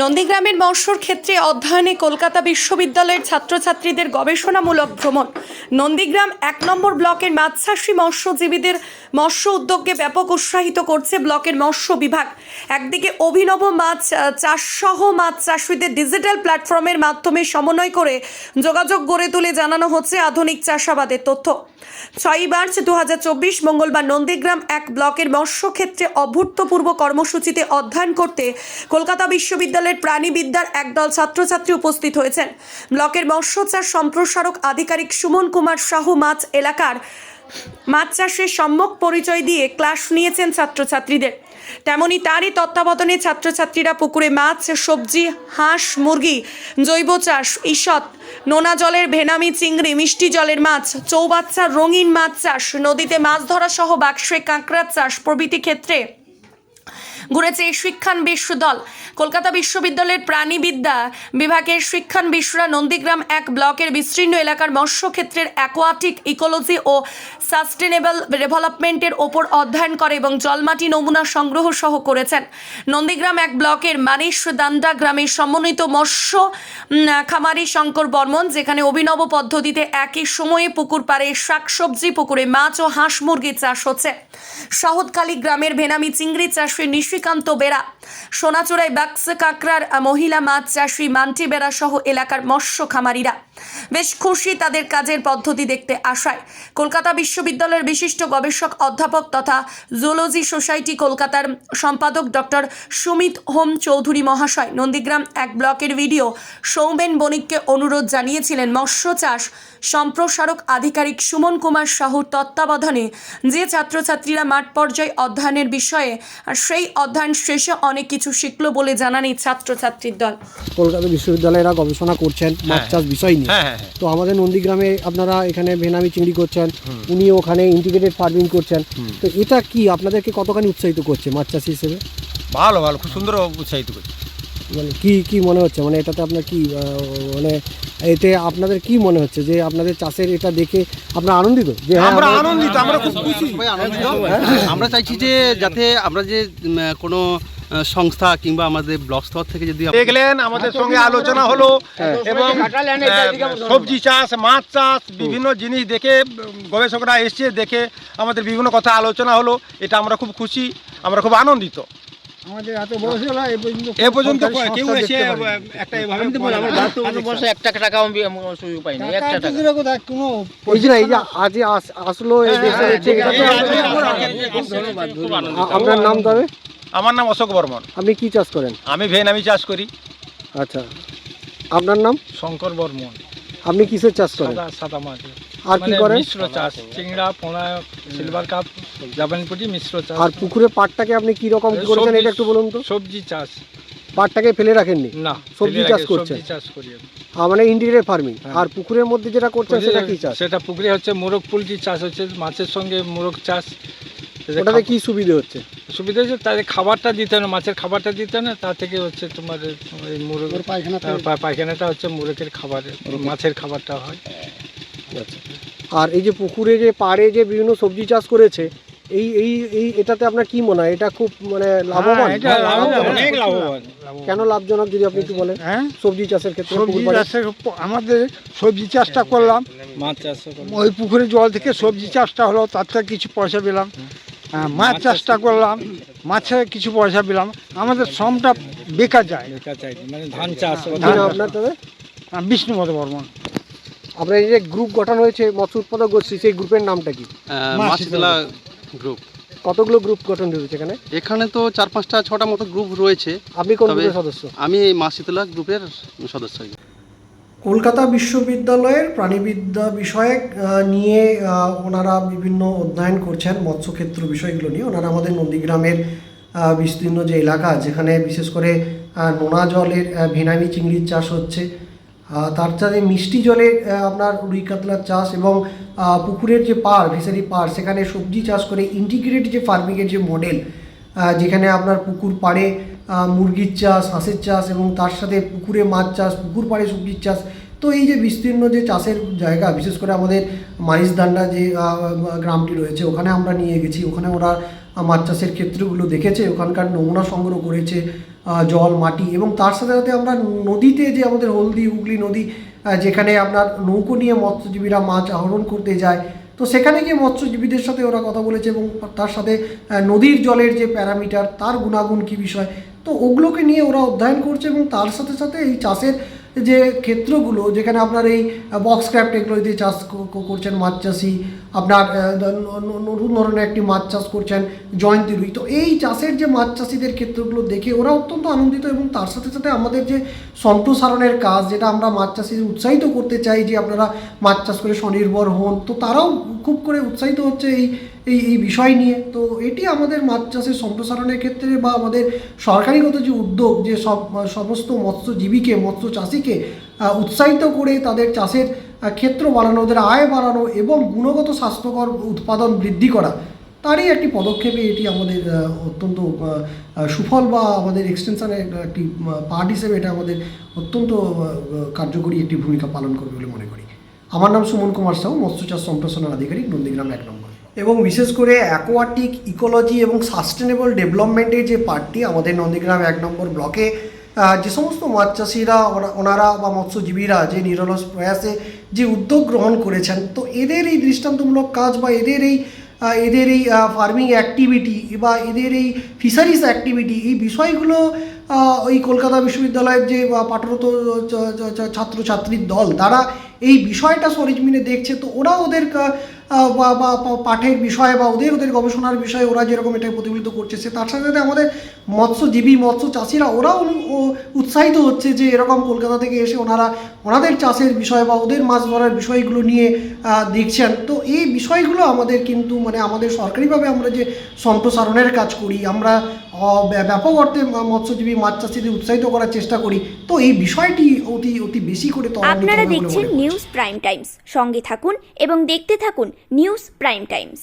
নন্দীগ্রামের মৎস্যর ক্ষেত্রে অধ্যয়নে কলকাতা বিশ্ববিদ্যালয়ের ছাত্রছাত্রীদের গবেষণামূলক ভ্রমণ। নন্দীগ্রাম ১ নম্বর ব্লকের মাছচাষী মৎস্যজীবীদের মৎস্য উদ্যোগকে ব্যাপক উৎসাহিত করছে ব্লকের মৎস্য বিভাগ। একদিকে অভিনব মাছ চাষসহ মাছ চাষিদের ডিজিটাল প্ল্যাটফর্মের মাধ্যমে সমন্বয় করে যোগাযোগ গড়ে তুলে জানানো হচ্ছে আধুনিক চাষাবাদের তথ্য। ৬ মার্চ ২০২৪ মঙ্গলবার নন্দীগ্রাম ১ ব্লকের মৎস্য ক্ষেত্রে অভূতপূর্ব কর্মসূচিতে অধ্যয়ন করতে কলকাতা বিশ্ববিদ্যালয়ের প্রাণীবিদ্যার একদল ছাত্রছাত্রী উপস্থিত হয়েছেন। ব্লকের মৎস্য চাষ সম্প্রসারক আধিকারিক সুমন কুমার সাহু মাছ এলাকার মাছ চাষের সম্যক পরিচয় দিয়ে ক্লাস নিয়েছেন ছাত্রছাত্রীদের। তেমনি তারই তত্ত্বাবধানে ছাত্রছাত্রীরা পুকুরে মাছ, সবজি, হাঁস, মুরগি, জৈব চাষ, ঈষৎ, নোনা জলের ভেনামি চিংড়ি, মিষ্টি জলের মাছ, চৌবাচ্চার রঙিন মাছ চাষ, নদীতে মাছ ধরা সহ বাক্সে কাঁকড়া চাষ প্রভৃতি ক্ষেত্রে ঘুরেছে এই শিক্ষানবিশ দল। কলকাতা বিশ্ববিদ্যালয়ের প্রাণীবিদ্যা বিভাগের শিক্ষানবিশরা নন্দীগ্রাম ১ ব্লকের বিস্তীর্ণ এলাকার মৎস্যক্ষেত্রের অ্যাকোয়াটিক ইকোলজি ও সাস্টেনেবল ডেভেলপমেন্টের ওপর অধ্যয়ন করে এবং জলমাটি নমুনা সংগ্রহ সহ করেছেন। নন্দীগ্রাম ১ ব্লকের মানিশ দান্ডা গ্রামের সমন্বিত মৎস্য খামারি শঙ্কর বর্মন, যেখানে অভিনব পদ্ধতিতে একই সময়ে পুকুর পাড়ে শাকসবজি, পুকুরে মাছ ও হাঁস মুরগি চাষ হচ্ছে। সহদখালী গ্রামের ভেনামি চিংড়ি চাষে নিশিকান্ত বেরা, সোনাচূড়ায় বাক্স কাঁকড়ার মহিলা মাছ চাষি মান্টি বেরা সহ এলাকার মৎস্য খামারিরা বেশ খুশি তাদের কাজের পদ্ধতি দেখতে আসায়। কলকাতা বিশ্ববিদ্যালয়ের বিশিষ্ট গবেষক অধ্যাপক তথা জুলজি সোসাইটি কলকাতার সম্পাদক ডক্টর সুমিত হোম চৌধুরী মহাশয় নন্দীগ্রাম ১ ব্লকের ভিডিও সৌমেন বণিককে অনুরোধ জানিয়েছিলেন মৎস্য চাষ সম্প্রসারক আধিকারিক সুমন কুমার সাহুর তত্ত্বাবধানে যে ছাত্রছাত্রীরা মাঠ পর্যায়ে অধ্যয়নের বিষয়ে আর সেই অধ্যয়ন শেষে অনেক কিছু শিখলো বলে জানান এই ছাত্রছাত্রীর দল। কলকাতা বিশ্ববিদ্যালয়েরা গবেষণা করছেন মাছ চাষ বিষয় নিয়ে। তো আমাদের নন্দীগ্রামে আপনারা এখানে ভেনামি চিংড়ি করছেন, উনি ওখানে ইন্টিগ্রেটেড ফার্মিং করছেন। তো এটা কি আপনাদেরকে কতখানি উৎসাহিত করছে মাছ চাষি হিসেবে? ভালো ভালো, খুব সুন্দর উৎসাহিত করছে। মানে কি মনে হচ্ছে, মানে এটাতে আপনার কি মানে এতে আপনাদের কি মনে হচ্ছে যে আপনাদের চাষের এটা দেখে আপনারা আনন্দিত? যে আমরা আনন্দিত, আমরা খুব খুশি, আনন্দিত। আমরা চাইছি যে যাতে আমরা যে কোনো সংস্থা কিংবা আমাদের ব্লক স্তর থেকে যদি দেখলেন আমাদের সঙ্গে আলোচনা হলো এবং সবজি চাষ, মাছ চাষ, বিভিন্ন জিনিস দেখে গবেষকরা এসছে, দেখে আমাদের বিভিন্ন কথা আলোচনা হলো। এটা আমরা খুব খুশি, আমরা খুব আনন্দিত। আমাদের এত বয়স হলো এ পর্যন্ত কেউ এসে একটা এভাবে এক টাকা সুযোগ পাইনি, এক টাকা কোনো এই যে আজ আসলো এই দেশে। আপনার নাম তবে? আমার নাম অশোক বর্মন। আপনি কি চাষ করেন? আমি ভেনামি চাষ করি। আচ্ছা, আপনার নাম? শঙ্কর বর্মন। আপনি কিসের চাষ করেন? সাদা মাছ আর কি করেন? মিশ্র চাষ, চিংড়া, পোনা, সিলভার কাপ, জাপানপুটি, মিশ্র চাষ। আর পুকুরে পাটটাকে আপনি কি রকম করেছেন এটা একটু বলুন তো। সবজি চাষ। পাটটাকে ফেলে রাখেননি? না, সবজি চাষ করছেন। সবজি চাষ করি আমি। মানে ইন্টিগ্রেটেড ফার্মিং। আর পুকুরের মধ্যে যেটা করছেন সেটা কি চাষ? সেটা পুকুরে হচ্ছে মোরগ পোলট্রি চাষ হচ্ছে, মাছের সঙ্গে মোরগ চাষ। ওটাতে কি সুবিধা হচ্ছে? সুবিধা হচ্ছে তাদের খাবারটা দিতে না, মাছের খাবারটা দিতে না, তা থেকে হচ্ছে তোমার এই মুরগের পায়খানাটা হচ্ছে মুরগের খাবার, মাছের খাবারটা হয়। আচ্ছা, আর এই যে পুকুরে যে পাড়ে যে বিভিন্ন সবজি চাষ করেছে, এই এটাতে আপনার কি মনে হয়? এটা খুব মানে লাভবান? অনেক লাভবান। কেন লাভজনক যদি আপনি একটু বলেন? সবজি চাষের ক্ষেত্রে সবজি চাষের আমাদের সবজি চাষটা করলাম, মাছ চাষ ওই পুকুরের জল থেকে সবজি চাষটা হলো, তার থেকে কিছু পয়সা পেলাম। মাছ চাষটা করলাম, মাছে কিছু পয়সা পেলাম। আমাদের শ্রমটা বেকার যায়। মানে ধান চাষ। আপনার তবে? বিষ্ণুপদ বর্মন। আপনার এই যে গ্রুপ গঠন হয়েছে মৎস্য উৎপাদক গোষ্ঠী, সেই গ্রুপের নামটা কি? মাছতলা গ্রুপ। কতগুলো গ্রুপ গঠন হয়েছে এখানে? এখানে তো 4-5টা-6টা মতো গ্রুপ রয়েছে। আপনি কোন গ্রুপের সদস্য? আমি মাছতলা গ্রুপের সদস্য। কলকাতা বিশ্ববিদ্যালয়ের প্রাণীবিদ্যা বিষয়ক নিয়ে ওনারা বিভিন্ন অধ্যয়ন করছেন মৎস্যক্ষেত্র বিষয়গুলো নিয়ে। ওনারা আমাদের নন্দীগ্রামের বিস্তীর্ণ যে এলাকা, যেখানে বিশেষ করে নোনা জলের ভেনামি চিংড়ির চাষ হচ্ছে, তার সাথে মিষ্টি জলে আপনার রুই কাতলার চাষ এবং পুকুরের যে পাড়, ফিশারি পাড়, সেখানে সবজি চাষ করে ইন্টিগ্রেটেড যে ফার্মিংয়ের যে মডেল, যেখানে আপনার পুকুর পাড়ে মুরগির চাষ, হাঁসের চাষ এবং তার সাথে পুকুরে মাছ চাষ, পুকুর পাড়ে সবজির চাষ। তো এই যে বিস্তীর্ণ যে চাষের জায়গা, বিশেষ করে আমাদের মানিশদান্ডা যে গ্রামটি রয়েছে, ওখানে আমরা নিয়ে গেছি। ওখানে ওরা মাছ চাষের ক্ষেত্রগুলো দেখেছে, ওখানকার নমুনা সংগ্রহ করেছে, জল, মাটি, এবং তার সাথে সাথে আমরা নদীতে যে আমাদের হলদি হুগলি নদী, যেখানে আপনার নৌকো নিয়ে মৎস্যজীবীরা মাছ আহরণ করতে যায়, তো সেখানে গিয়ে মৎস্যজীবীদের সাথে ওরা কথা বলেছে এবং তার সাথে নদীর জলের যে প্যারামিটার, তার গুণাগুণ কী বিষয়, তো ওগুলোকে নিয়ে ওরা অধ্যয়ন করছে। এবং তার সাথে সাথে এই চাষের যে ক্ষেত্রগুলো, যেখানে আপনার এই বক্স ক্র্যাপ টেকনোলজি চাষ করছেন মাছ চাষি, আপনার নতুন ধরনের একটি মাছ চাষ করছেন জয়ন্তী রুই, তো এই চাষের যে মাছ চাষিদের ক্ষেত্রগুলো দেখে ওরা অত্যন্ত আনন্দিত। এবং তার সাথে সাথে আমাদের যে সম্প্রসারণের কাজ, যেটা আমরা মাছ চাষিদের উৎসাহিত করতে চাই যে আপনারা মাছ চাষ করে স্বনির্ভর হন, তো তারাও খুব করে উৎসাহিত হচ্ছে এই বিষয় নিয়ে। তো এটি আমাদের মাছ চাষের সম্প্রসারণের ক্ষেত্রে বা আমাদের সরকারিগত যে উদ্যোগ, যে সমস্ত মৎস্যজীবীকে, মৎস্য চাষিকে উৎসাহিত করে তাদের চাষের ক্ষেত্র বাড়ানো, ওদের আয় বাড়ানো এবং গুণগত স্বাস্থ্যকর উৎপাদন বৃদ্ধি করা, তারই একটি পদক্ষেপে এটি আমাদের অত্যন্ত সুফল বা আমাদের এক্সটেনশনের একটি পার্ট হিসেবে এটা আমাদের অত্যন্ত কার্যকরী একটি ভূমিকা পালন করবে বলে মনে করি। আমার নাম সুমন কুমার সাউ, মৎস্য চাষ সম্প্রসারণ আধিকারিক, নন্দীগ্রাম 1 নম্বর। এবং বিশেষ করে অ্যাকোয়াটিক ইকোলজি এবং সাস্টেনেবল ডেভেলপমেন্টের যে পার্টটি আমাদের নন্দীগ্রাম 1 নম্বর ব্লকে যে সমস্ত মাছ চাষিরা ওনারা বা মৎস্যজীবীরা যে নিরলস প্রয়াসে যে উদ্যোগ গ্রহণ করেছেন, তো এদের এই দৃষ্টান্তমূলক কাজ বা এদের এই ফার্মিং অ্যাক্টিভিটি বা এদের এই ফিশারিজ অ্যাক্টিভিটি, এই বিষয়গুলো ওই কলকাতা বিশ্ববিদ্যালয়ের যে পাঠরত ছাত্রছাত্রীর দল, তারা এই বিষয়টা সরেজমিনে দেখছে। তো ওরা ওদের বা পাঠের বিষয়ে বা ওদের গবেষণার বিষয়ে ওরা যেরকম এটা প্রতিফলিত করছে, সে তার সাথে সাথে আমাদের মৎস্যজীবী, মৎস্য চাষিরা ওরাও উৎসাহিত হচ্ছে যে এরকম কলকাতা থেকে এসে ওনাদের চাষের বিষয় বা ওদের মাছ ধরার বিষয়গুলো নিয়ে দেখছেন। তো এই বিষয়গুলো আমাদের কিন্তু মানে আমাদের সরকারিভাবে আমরা যে সম্প্রসারণের কাজ করি, আমরা ব্যাপক অর্থে মৎস্যজীবী মাছ চাষিদের উৎসাহিত করার চেষ্টা করি, তো এই বিষয়টি অতি বেশি করে আপনারা দেখছেন নিউজ প্রাইম টাইমস। সঙ্গে থাকুন এবং দেখতে থাকুন নিউজ প্রাইম টাইমস।